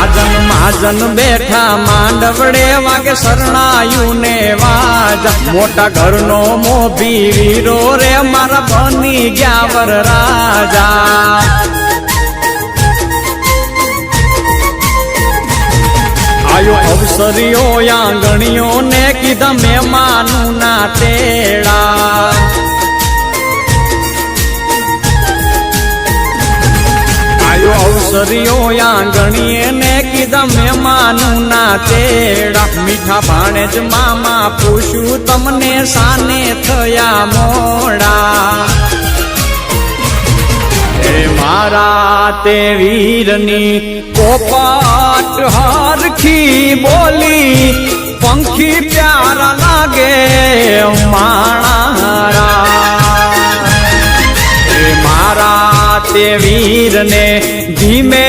રાજન મહાજન બેઠા માંડવડે વાગે શરણાયું ને વાજા મોટા ઘરનો મોભી વીરો રે મારા બની ગયા વર રાજા આયો અવસરીઓ આંગણીઓ ને કીધા મહેમાનું ના તેડા અવસરીઓ આંગણીએ ને કીધા મહેમાનું ના તેડા મીઠા ભાણે જ મામા પૂછ્યું તમને સાને થયા મોડા હે મારા તે વીરની પોપટ હરખી બોલી પંખી પ્યારા લાગે માણા હે મારા તે વીરને ધીમે